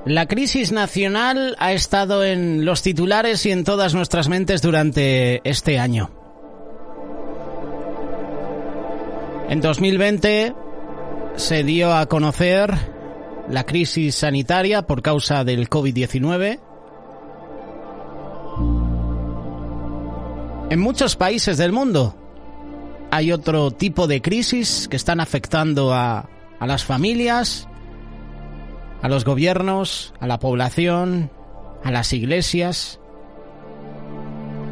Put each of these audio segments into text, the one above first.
La crisis nacional ha estado en los titulares y en todas nuestras mentes durante este año. En 2020 se dio a conocer la crisis sanitaria por causa del COVID-19. En muchos países del mundo hay otro tipo de crisis que están afectando a las familias, a los gobiernos, a la población, a las iglesias,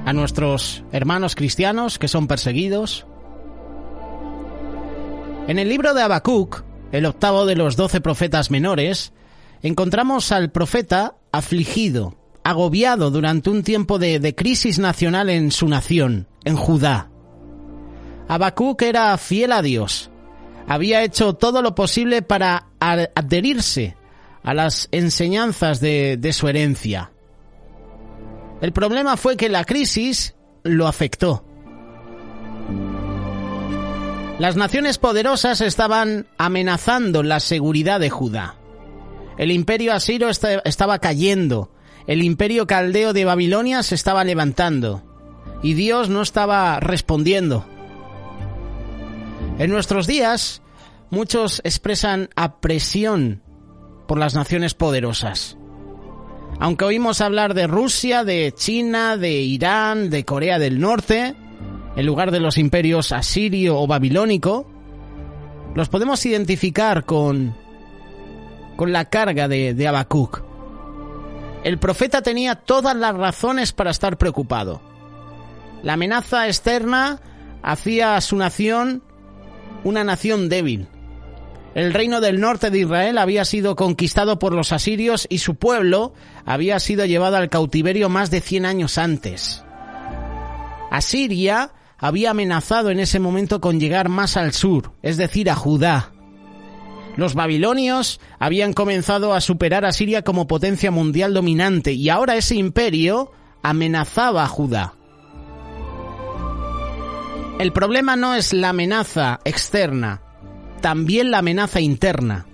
a nuestros hermanos cristianos que son perseguidos. En el libro de Habacuc, el octavo de los 12 profetas menores, encontramos al profeta afligido, agobiado durante un tiempo de crisis nacional en su nación, en Judá. Habacuc era fiel a Dios, había hecho todo lo posible para adherirse a las enseñanzas de su herencia. El problema fue que la crisis lo afectó. Las naciones poderosas estaban amenazando la seguridad de Judá. El imperio asirio estaba cayendo, el imperio caldeo de Babilonia se estaba levantando, y Dios no estaba respondiendo. En nuestros días, muchos expresan apresión por las naciones poderosas. Aunque oímos hablar de Rusia, de China, de Irán, de Corea del Norte, en lugar de los imperios asirio o babilónico, los podemos identificar con la carga de Habacuc. El profeta tenía todas las razones para estar preocupado. La amenaza externa hacía a su nación una nación débil. El reino del norte de Israel había sido conquistado por los asirios y su pueblo había sido llevado al cautiverio más de 100 años antes. Asiria había amenazado en ese momento con llegar más al sur, es decir, a Judá. Los babilonios habían comenzado a superar a Siria como potencia mundial dominante y ahora ese imperio amenazaba a Judá. El problema no es la amenaza externa, también la amenaza interna.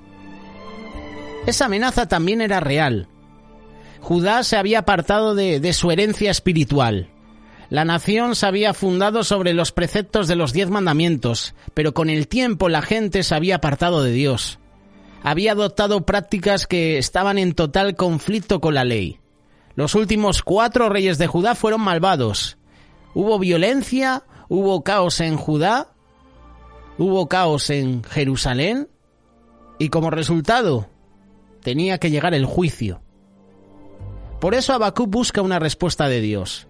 Esa amenaza también era real. Judá se había apartado de su herencia espiritual. La nación se había fundado sobre los preceptos de los 10 mandamientos, pero con el tiempo la gente se había apartado de Dios. Había adoptado prácticas que estaban en total conflicto con la ley. Los últimos 4 reyes de Judá fueron malvados. Hubo violencia, hubo caos en Judá, hubo caos en Jerusalén y como resultado tenía que llegar el juicio. Por eso Habacuc busca una respuesta de Dios.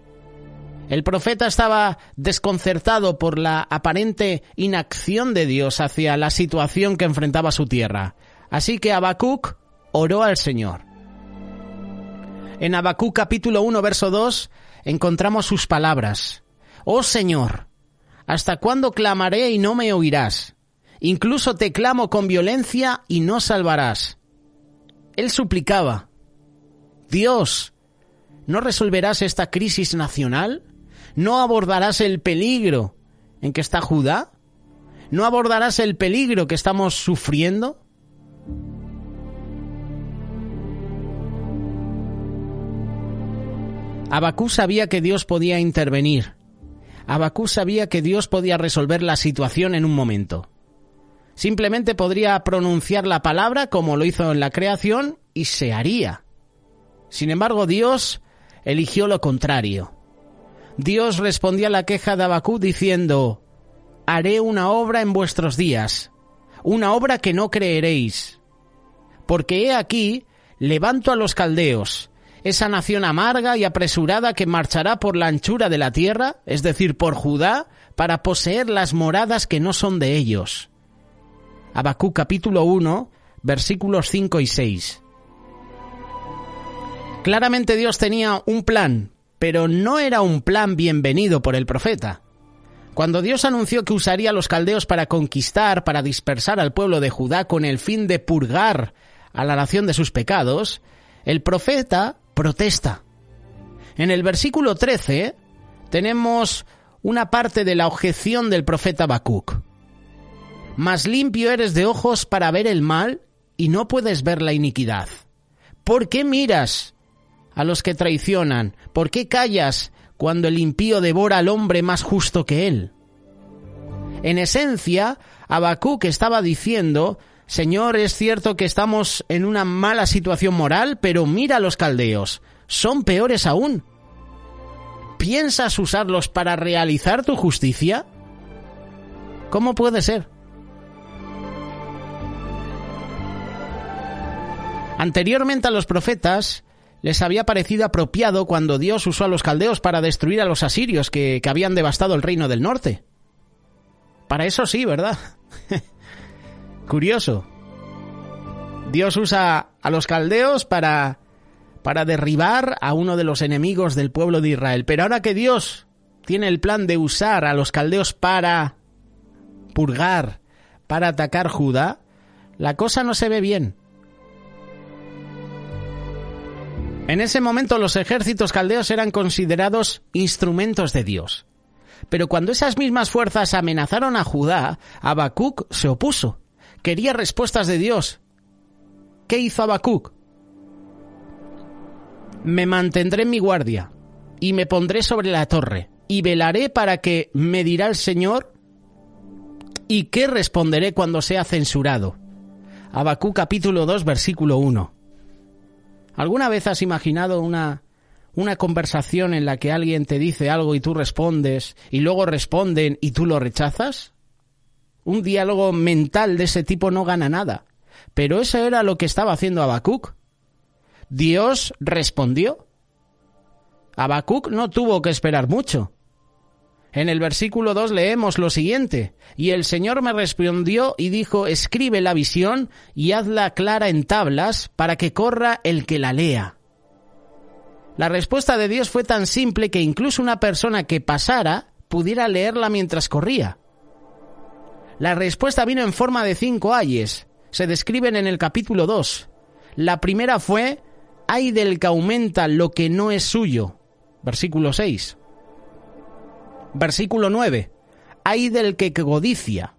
El profeta estaba desconcertado por la aparente inacción de Dios hacia la situación que enfrentaba su tierra. Así que Habacuc oró al Señor. En Habacuc capítulo 1, verso 2, encontramos sus palabras. «Oh Señor, ¿hasta cuándo clamaré y no me oirás? Incluso te clamo con violencia y no salvarás». Él suplicaba, «Dios, ¿no resolverás esta crisis nacional? ¿No abordarás el peligro en que está Judá? ¿No abordarás el peligro que estamos sufriendo?» Habacuc sabía que Dios podía intervenir. Habacuc sabía que Dios podía resolver la situación en un momento. Simplemente podría pronunciar la palabra como lo hizo en la creación y se haría. Sin embargo, Dios eligió lo contrario. Dios respondió a la queja de Habacuc diciendo: «Haré una obra en vuestros días, una obra que no creeréis. Porque he aquí, levanto a los caldeos, esa nación amarga y apresurada que marchará por la anchura de la tierra, es decir, por Judá, para poseer las moradas que no son de ellos». Habacuc capítulo 1, versículos 5 y 6. Claramente Dios tenía un plan, pero no era un plan bienvenido por el profeta. Cuando Dios anunció que usaría a los caldeos para conquistar, para dispersar al pueblo de Judá con el fin de purgar a la nación de sus pecados, el profeta protesta. En el versículo 13 tenemos una parte de la objeción del profeta Habacuc. «Mas limpio eres de ojos para ver el mal y no puedes ver la iniquidad. ¿Por qué miras a los que traicionan? ¿Por qué callas cuando el impío devora al hombre más justo que él? En esencia, Habacuc estaba diciendo: Señor, es cierto que estamos en una mala situación moral, pero mira a los caldeos, son peores aún. ¿Piensas usarlos para realizar tu justicia? ¿Cómo puede ser? Anteriormente a los profetas les había parecido apropiado cuando Dios usó a los caldeos para destruir a los asirios que habían devastado el reino del norte. Para eso sí, ¿verdad? Curioso. Dios usa a los caldeos para derribar a uno de los enemigos del pueblo de Israel. Pero ahora que Dios tiene el plan de usar a los caldeos para purgar, para atacar Judá, la cosa no se ve bien. En ese momento los ejércitos caldeos eran considerados instrumentos de Dios. Pero cuando esas mismas fuerzas amenazaron a Judá, Habacuc se opuso. Quería respuestas de Dios. ¿Qué hizo Habacuc? Me mantendré en mi guardia, y me pondré sobre la torre, y velaré para que me dirá el Señor, y qué responderé cuando sea censurado. Habacuc capítulo 2, versículo 1. ¿Alguna vez has imaginado una conversación en la que alguien te dice algo y tú respondes, y luego responden y tú lo rechazas? Un diálogo mental de ese tipo no gana nada. Pero eso era lo que estaba haciendo Habacuc. Dios respondió. Habacuc no tuvo que esperar mucho. En el versículo 2 leemos lo siguiente: y el Señor me respondió y dijo: escribe la visión y hazla clara en tablas para que corra el que la lea. La respuesta de Dios fue tan simple que incluso una persona que pasara pudiera leerla mientras corría. La respuesta vino en forma de 5 ayes. Se describen en el capítulo 2. La primera fue: ay del que aumenta lo que no es suyo. Versículo 6. Versículo 9. Ay del que codicia.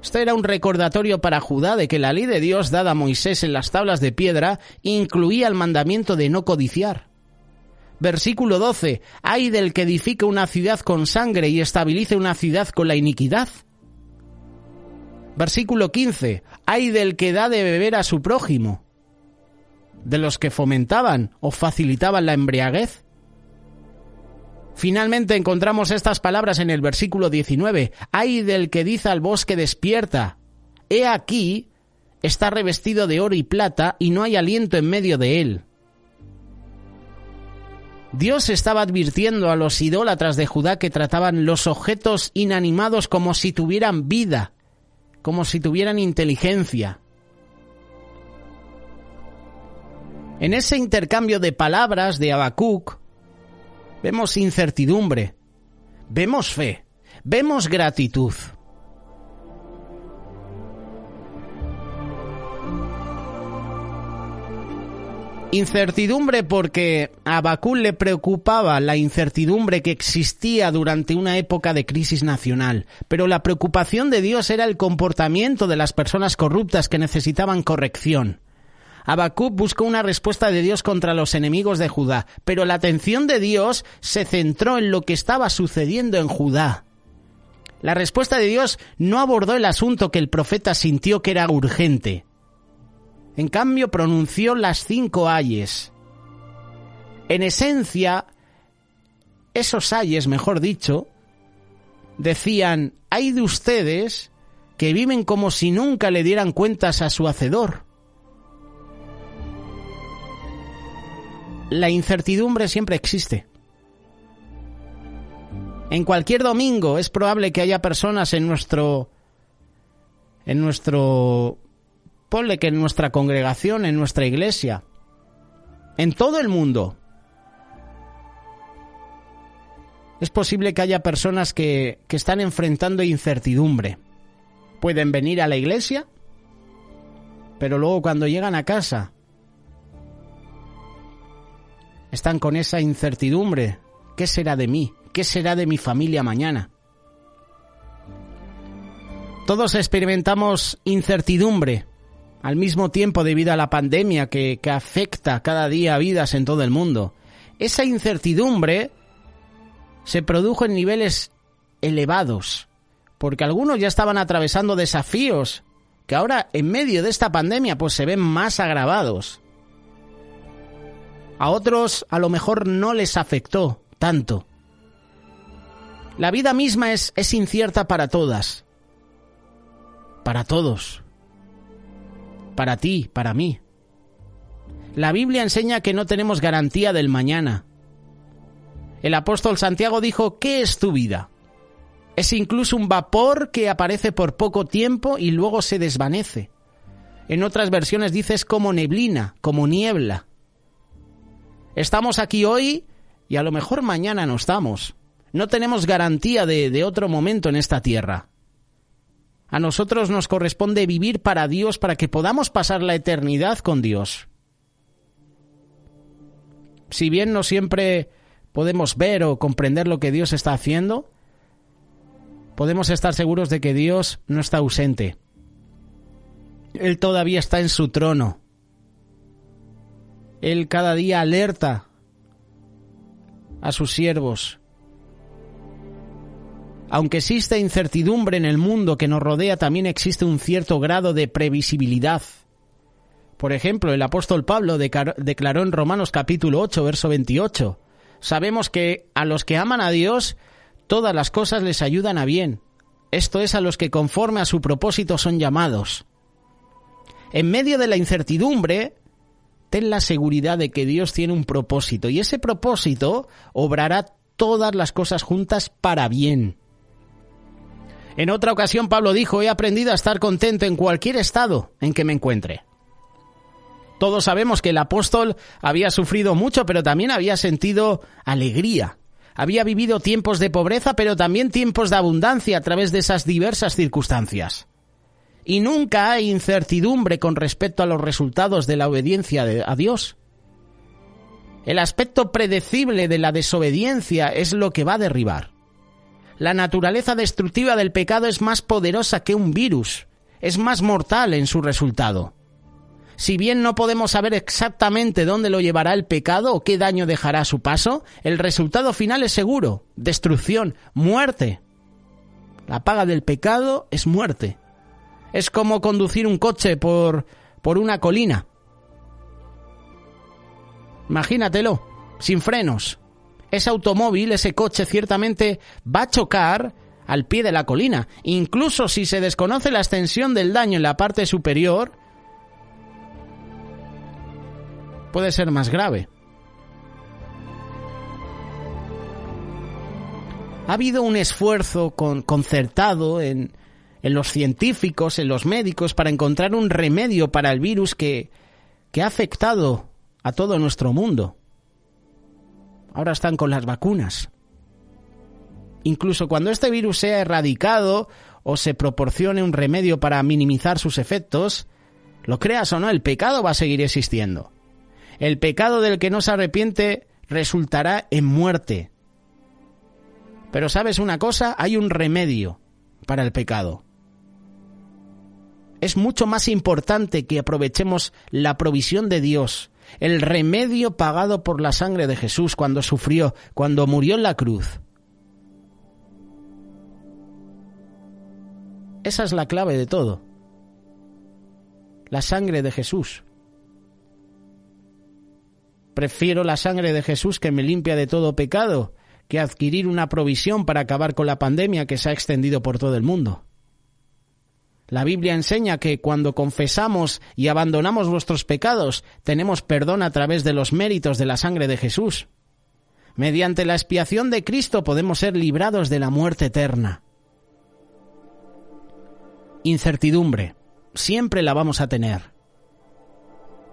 Esto era un recordatorio para Judá de que la ley de Dios dada a Moisés en las tablas de piedra incluía el mandamiento de no codiciar. Versículo 12. Ay del que edifica una ciudad con sangre y estabilice una ciudad con la iniquidad. Versículo 15. Ay del que da de beber a su prójimo, de los que fomentaban o facilitaban la embriaguez. Finalmente encontramos estas palabras en el versículo 19. Ay del que dice al bosque: despierta. He aquí, está revestido de oro y plata, y no hay aliento en medio de él. Dios estaba advirtiendo a los idólatras de Judá que trataban los objetos inanimados como si tuvieran vida, como si tuvieran inteligencia. En ese intercambio de palabras de Habacuc, vemos incertidumbre, vemos fe, vemos gratitud. Incertidumbre porque a Habacuc le preocupaba la incertidumbre que existía durante una época de crisis nacional, pero la preocupación de Dios era el comportamiento de las personas corruptas que necesitaban corrección. Habacuc buscó una respuesta de Dios contra los enemigos de Judá, pero la atención de Dios se centró en lo que estaba sucediendo en Judá. La respuesta de Dios no abordó el asunto que el profeta sintió que era urgente. En cambio, pronunció las 5 ayes. En esencia, esos ayes, mejor dicho, decían: ay de ustedes que viven como si nunca le dieran cuentas a su hacedor. La incertidumbre siempre existe. En cualquier domingo es probable que haya personas en nuestra congregación, en nuestra iglesia, en todo el mundo. Es posible que haya personas que están enfrentando incertidumbre. Pueden venir a la iglesia, pero luego cuando llegan a casa están con esa incertidumbre. ¿Qué será de mí? ¿Qué será de mi familia mañana? Todos experimentamos incertidumbre al mismo tiempo debido a la pandemia que afecta cada día a vidas en todo el mundo. Esa incertidumbre se produjo en niveles elevados, porque algunos ya estaban atravesando desafíos que ahora, en medio de esta pandemia, pues se ven más agravados. A otros a lo mejor no les afectó tanto. La vida misma es incierta para todas, para todos, para ti, para mí. La Biblia enseña que no tenemos garantía del mañana. El apóstol Santiago dijo: ¿qué es tu vida? Es incluso un vapor que aparece por poco tiempo y luego se desvanece. En otras versiones dice es como neblina, como niebla. Estamos aquí hoy y a lo mejor mañana no estamos. No tenemos garantía de otro momento en esta tierra. A nosotros nos corresponde vivir para Dios, para que podamos pasar la eternidad con Dios. Si bien no siempre podemos ver o comprender lo que Dios está haciendo, podemos estar seguros de que Dios no está ausente. Él todavía está en su trono. Él cada día alerta a sus siervos. Aunque existe incertidumbre en el mundo que nos rodea, también existe un cierto grado de previsibilidad. Por ejemplo, el apóstol Pablo declaró en Romanos capítulo 8, verso 28, sabemos que a los que aman a Dios, todas las cosas les ayudan a bien. Esto es, a los que conforme a su propósito son llamados. En medio de la incertidumbre, ten la seguridad de que Dios tiene un propósito, y ese propósito obrará todas las cosas juntas para bien. En otra ocasión Pablo dijo: he aprendido a estar contento en cualquier estado en que me encuentre. Todos sabemos que el apóstol había sufrido mucho, pero también había sentido alegría. Había vivido tiempos de pobreza, pero también tiempos de abundancia a través de esas diversas circunstancias. Y nunca hay incertidumbre con respecto a los resultados de la obediencia a Dios. El aspecto predecible de la desobediencia es lo que va a derribar. La naturaleza destructiva del pecado es más poderosa que un virus, es más mortal en su resultado. Si bien no podemos saber exactamente dónde lo llevará el pecado o qué daño dejará a su paso, el resultado final es seguro: destrucción, muerte. La paga del pecado es muerte. Es como conducir un coche por una colina. Imagínatelo, sin frenos. Ese automóvil, ese coche, ciertamente va a chocar al pie de la colina. Incluso si se desconoce la extensión del daño en la parte superior, puede ser más grave. Ha habido un esfuerzo concertado en los científicos, en los médicos, para encontrar un remedio para el virus que ha afectado a todo nuestro mundo. Ahora están con las vacunas. Incluso cuando este virus sea erradicado o se proporcione un remedio para minimizar sus efectos, lo creas o no, el pecado va a seguir existiendo. El pecado del que no se arrepiente resultará en muerte. Pero ¿sabes una cosa? Hay un remedio para el pecado. Es mucho más importante que aprovechemos la provisión de Dios, el remedio pagado por la sangre de Jesús cuando sufrió, cuando murió en la cruz. Esa es la clave de todo. La sangre de Jesús. Prefiero la sangre de Jesús, que me limpia de todo pecado, que adquirir una provisión para acabar con la pandemia que se ha extendido por todo el mundo. La Biblia enseña que cuando confesamos y abandonamos nuestros pecados, tenemos perdón a través de los méritos de la sangre de Jesús. Mediante la expiación de Cristo podemos ser librados de la muerte eterna. Incertidumbre, siempre la vamos a tener.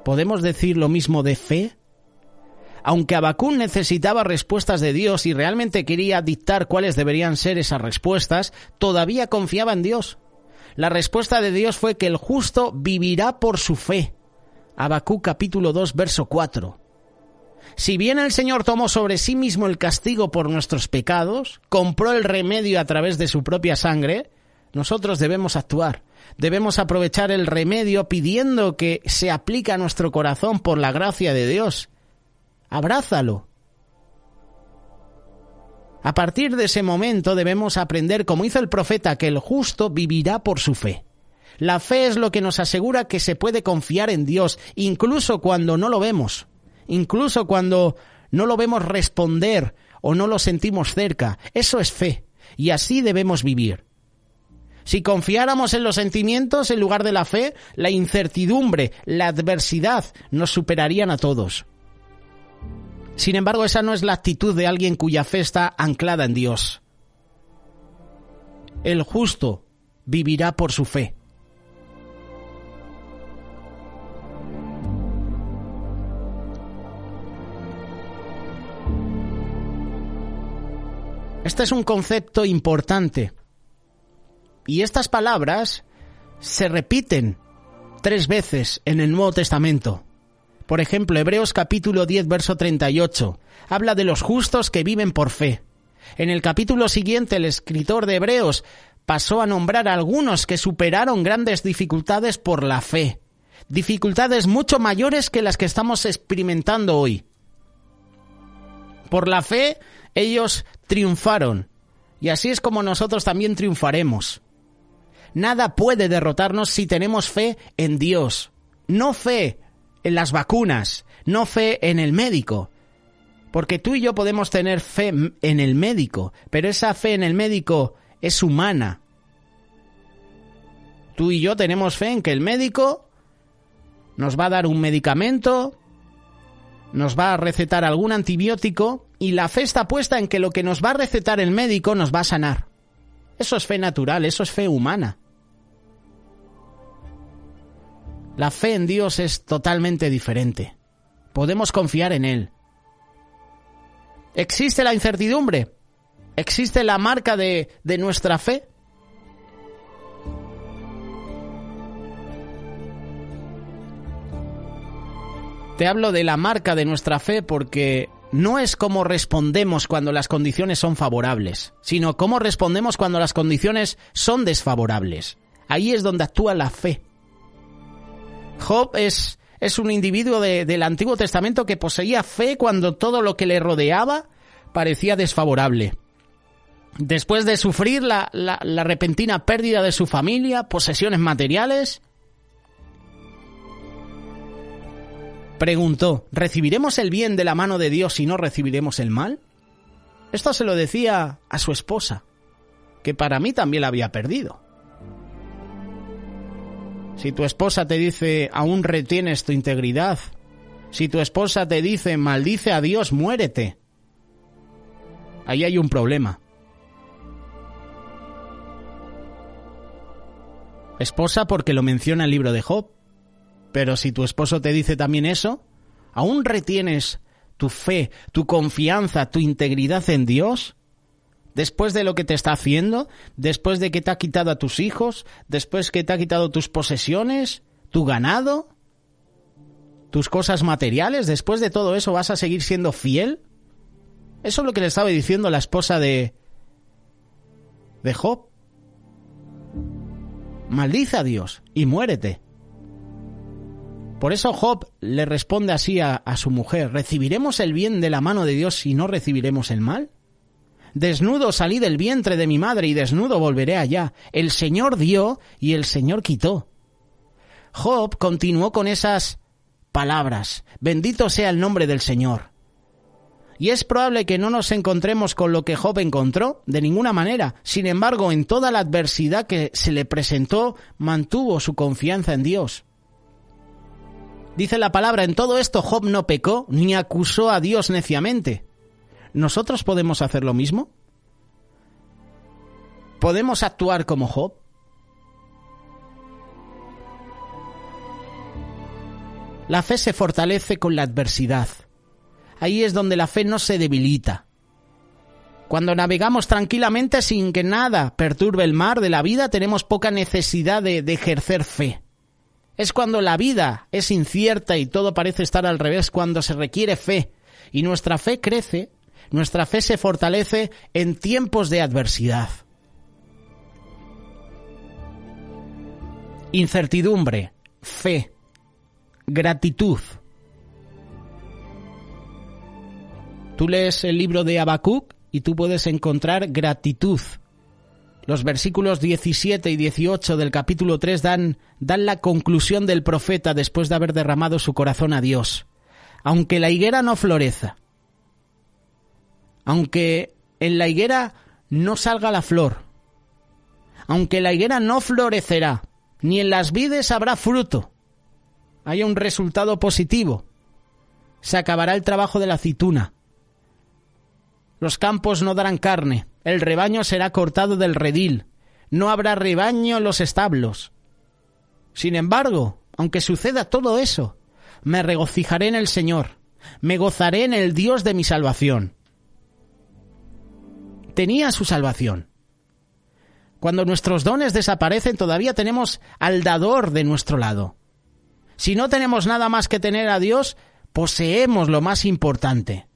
¿Podemos decir lo mismo de fe? Aunque Habacuc necesitaba respuestas de Dios y realmente quería dictar cuáles deberían ser esas respuestas, todavía confiaba en Dios. La respuesta de Dios fue que el justo vivirá por su fe. Habacuc capítulo 2, verso 4. Si bien el Señor tomó sobre sí mismo el castigo por nuestros pecados, compró el remedio a través de su propia sangre, nosotros debemos actuar. Debemos aprovechar el remedio pidiendo que se aplique a nuestro corazón por la gracia de Dios. Abrázalo. A partir de ese momento debemos aprender, como hizo el profeta, que el justo vivirá por su fe. La fe es lo que nos asegura que se puede confiar en Dios, incluso cuando no lo vemos, incluso cuando no lo vemos responder o no lo sentimos cerca. Eso es fe, y así debemos vivir. Si confiáramos en los sentimientos en lugar de la fe, la incertidumbre, la adversidad nos superarían a todos. Sin embargo, esa no es la actitud de alguien cuya fe está anclada en Dios. El justo vivirá por su fe. Este es un concepto importante. Y estas palabras se repiten 3 veces en el Nuevo Testamento. Por ejemplo, Hebreos capítulo 10, verso 38, habla de los justos que viven por fe. En el capítulo siguiente, el escritor de Hebreos pasó a nombrar a algunos que superaron grandes dificultades por la fe. Dificultades mucho mayores que las que estamos experimentando hoy. Por la fe, ellos triunfaron. Y así es como nosotros también triunfaremos. Nada puede derrotarnos si tenemos fe en Dios. No fe en las vacunas, no fe en el médico. Porque tú y yo podemos tener fe en el médico, pero esa fe en el médico es humana. Tú y yo tenemos fe en que el médico nos va a dar un medicamento, nos va a recetar algún antibiótico, y la fe está puesta en que lo que nos va a recetar el médico nos va a sanar. Eso es fe natural, eso es fe humana. La fe en Dios es totalmente diferente. Podemos confiar en Él. ¿Existe la incertidumbre? ¿Existe la marca de nuestra fe? Te hablo de la marca de nuestra fe porque no es cómo respondemos cuando las condiciones son favorables, sino cómo respondemos cuando las condiciones son desfavorables. Ahí es donde actúa la fe. Job es un individuo del Antiguo Testamento que poseía fe cuando todo lo que le rodeaba parecía desfavorable. Después de sufrir la repentina pérdida de su familia, posesiones materiales, preguntó, ¿recibiremos el bien de la mano de Dios y no recibiremos el mal? Esto se lo decía a su esposa, que para mí también la había perdido. Si tu esposa te dice, aún retienes tu integridad, si tu esposa te dice, maldice a Dios, muérete, ahí hay un problema. Esposa, porque lo menciona el libro de Job. Pero si tu esposo te dice también eso, ¿aún retienes tu fe, tu confianza, tu integridad en Dios? Después de lo que te está haciendo, después de que te ha quitado a tus hijos, después que te ha quitado tus posesiones, tu ganado, tus cosas materiales, después de todo eso, ¿vas a seguir siendo fiel? Eso es lo que le estaba diciendo la esposa de Job. Maldice a Dios y muérete. Por eso Job le responde así a su mujer, ¿recibiremos el bien de la mano de Dios y no recibiremos el mal? Desnudo salí del vientre de mi madre y desnudo volveré allá. El Señor dio y el Señor quitó. Job continuó con esas palabras, bendito sea el nombre del Señor. Y es probable que no nos encontremos con lo que Job encontró, de ninguna manera. Sin embargo, en toda la adversidad que se le presentó, mantuvo su confianza en Dios. Dice la palabra, en todo esto Job no pecó ni acusó a Dios neciamente. ¿Nosotros podemos hacer lo mismo? ¿Podemos actuar como Job? La fe se fortalece con la adversidad. Ahí es donde la fe no se debilita. Cuando navegamos tranquilamente sin que nada perturbe el mar de la vida, tenemos poca necesidad de ejercer fe. Es cuando la vida es incierta y todo parece estar al revés, cuando se requiere fe. Y nuestra fe crece, nuestra fe se fortalece en tiempos de adversidad. incertidumbre, fe, gratitud. Tú lees el libro de Habacuc y tú puedes encontrar gratitud. Los versículos 17 y 18 del capítulo 3 dan la conclusión del profeta después de haber derramado su corazón a Dios. Aunque la higuera no florezca, aunque en la higuera no salga la flor, aunque la higuera no florecerá, ni en las vides habrá fruto, hay un resultado positivo. Se acabará el trabajo de la aceituna. Los campos no darán carne, el rebaño será cortado del redil, no habrá rebaño en los establos. Sin embargo, aunque suceda todo eso, me regocijaré en el Señor, me gozaré en el Dios de mi salvación. Tenía su salvación. Cuando nuestros dones desaparecen, todavía tenemos al dador de nuestro lado. Si no tenemos nada más que tener a Dios, poseemos lo más importante.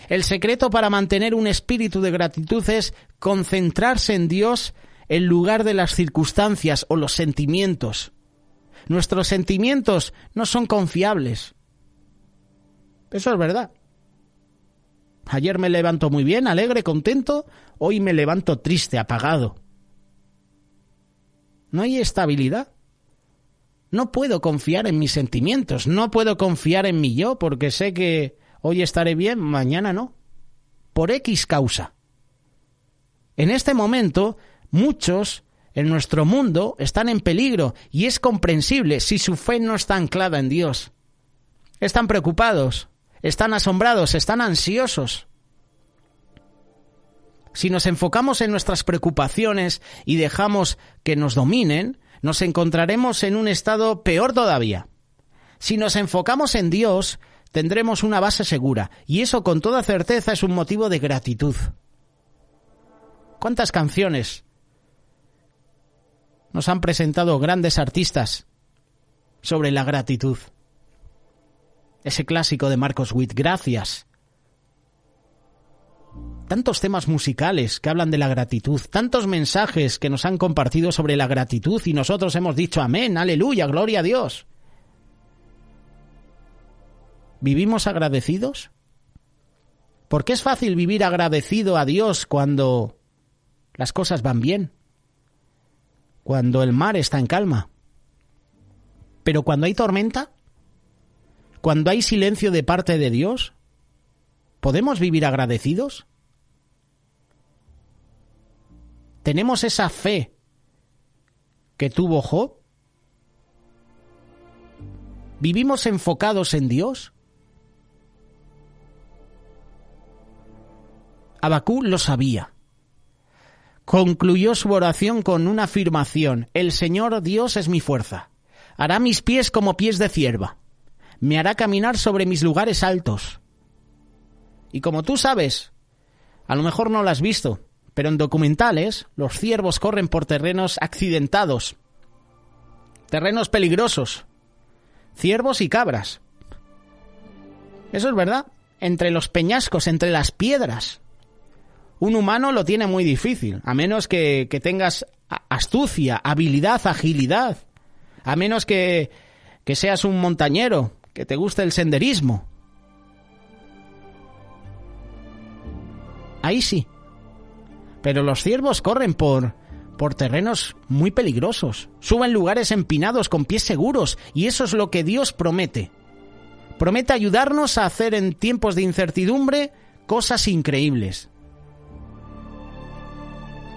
El secreto para mantener un espíritu de gratitud es concentrarse en Dios en lugar de las circunstancias o los sentimientos. Nuestros sentimientos no son confiables. Eso es verdad. Ayer me levanto muy bien, alegre, contento. Hoy me levanto triste, apagado. No hay estabilidad. No puedo confiar en mis sentimientos. No puedo confiar en mi yo porque sé que hoy estaré bien, mañana no. Por X causa. En este momento, muchos en nuestro mundo están en peligro y es comprensible si su fe no está anclada en Dios. Están preocupados, están asombrados, están ansiosos. Si nos enfocamos en nuestras preocupaciones y dejamos que nos dominen, nos encontraremos en un estado peor todavía. Si nos enfocamos en Dios, tendremos una base segura, y eso con toda certeza es un motivo de gratitud. ¿Cuántas canciones nos han presentado grandes artistas sobre la gratitud? Ese clásico de Marcos Witt, Gracias. Tantos temas musicales que hablan de la gratitud, tantos mensajes que nos han compartido sobre la gratitud y nosotros hemos dicho amén, aleluya, gloria a Dios. ¿Vivimos agradecidos? Porque es fácil vivir agradecido a Dios cuando las cosas van bien, cuando el mar está en calma. Pero cuando hay tormenta, cuando hay silencio de parte de Dios, ¿podemos vivir agradecidos? ¿Tenemos esa fe que tuvo Job? ¿Vivimos enfocados en Dios? Habacuc lo sabía. Concluyó su oración con una afirmación: el Señor Dios es mi fuerza. Hará mis pies como pies de cierva. Me hará caminar sobre mis lugares altos. Y como tú sabes, a lo mejor no lo has visto, pero en documentales los ciervos corren por terrenos accidentados, terrenos peligrosos, ciervos y cabras. Eso es verdad, entre los peñascos, entre las piedras. Un humano lo tiene muy difícil, a menos que tengas astucia, habilidad, agilidad, a menos que seas un montañero, que te guste el senderismo. Ahí sí. Pero los ciervos corren por terrenos muy peligrosos, suben lugares empinados con pies seguros, y eso es lo que Dios promete. Promete ayudarnos a hacer en tiempos de incertidumbre cosas increíbles.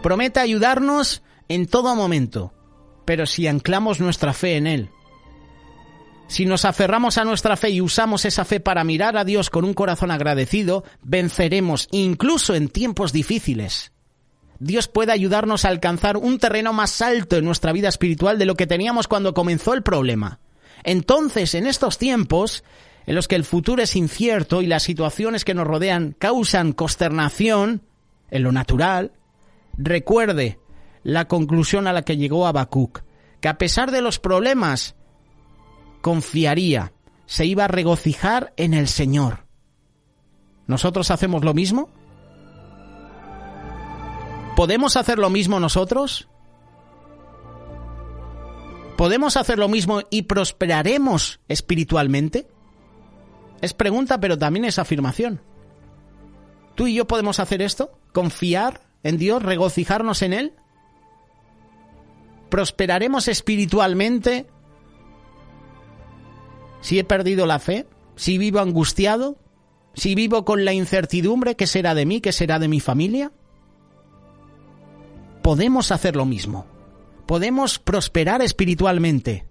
Promete ayudarnos en todo momento, pero si anclamos nuestra fe en Él. Si nos aferramos a nuestra fe y usamos esa fe para mirar a Dios con un corazón agradecido, venceremos incluso en tiempos difíciles. Dios puede ayudarnos a alcanzar un terreno más alto en nuestra vida espiritual de lo que teníamos cuando comenzó el problema. Entonces, en estos tiempos, en los que el futuro es incierto y las situaciones que nos rodean causan consternación en lo natural, recuerde la conclusión a la que llegó Habacuc, que a pesar de los problemas, confiaría, se iba a regocijar en el Señor. ¿Nosotros hacemos lo mismo? ¿Podemos hacer lo mismo nosotros? ¿Podemos hacer lo mismo y prosperaremos espiritualmente? Es pregunta, pero también es afirmación. ¿Tú y yo podemos hacer esto? ¿Confiar en Dios? ¿Regocijarnos en Él? ¿Prosperaremos espiritualmente si he perdido la fe? ¿Si vivo angustiado? ¿Si vivo con la incertidumbre? ¿Qué será de mí? ¿Qué será de mi familia? Podemos hacer lo mismo. Podemos prosperar espiritualmente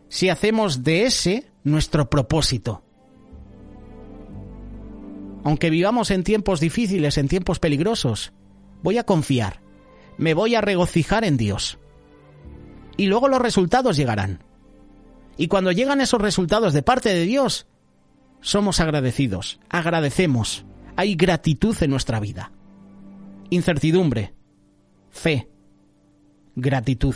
si hacemos de ese nuestro propósito. Aunque vivamos en tiempos difíciles, en tiempos peligrosos, voy a confiar, me voy a regocijar en Dios. Y luego los resultados llegarán. Y cuando llegan esos resultados de parte de Dios, somos agradecidos, agradecemos, hay gratitud en nuestra vida. Incertidumbre, fe, gratitud.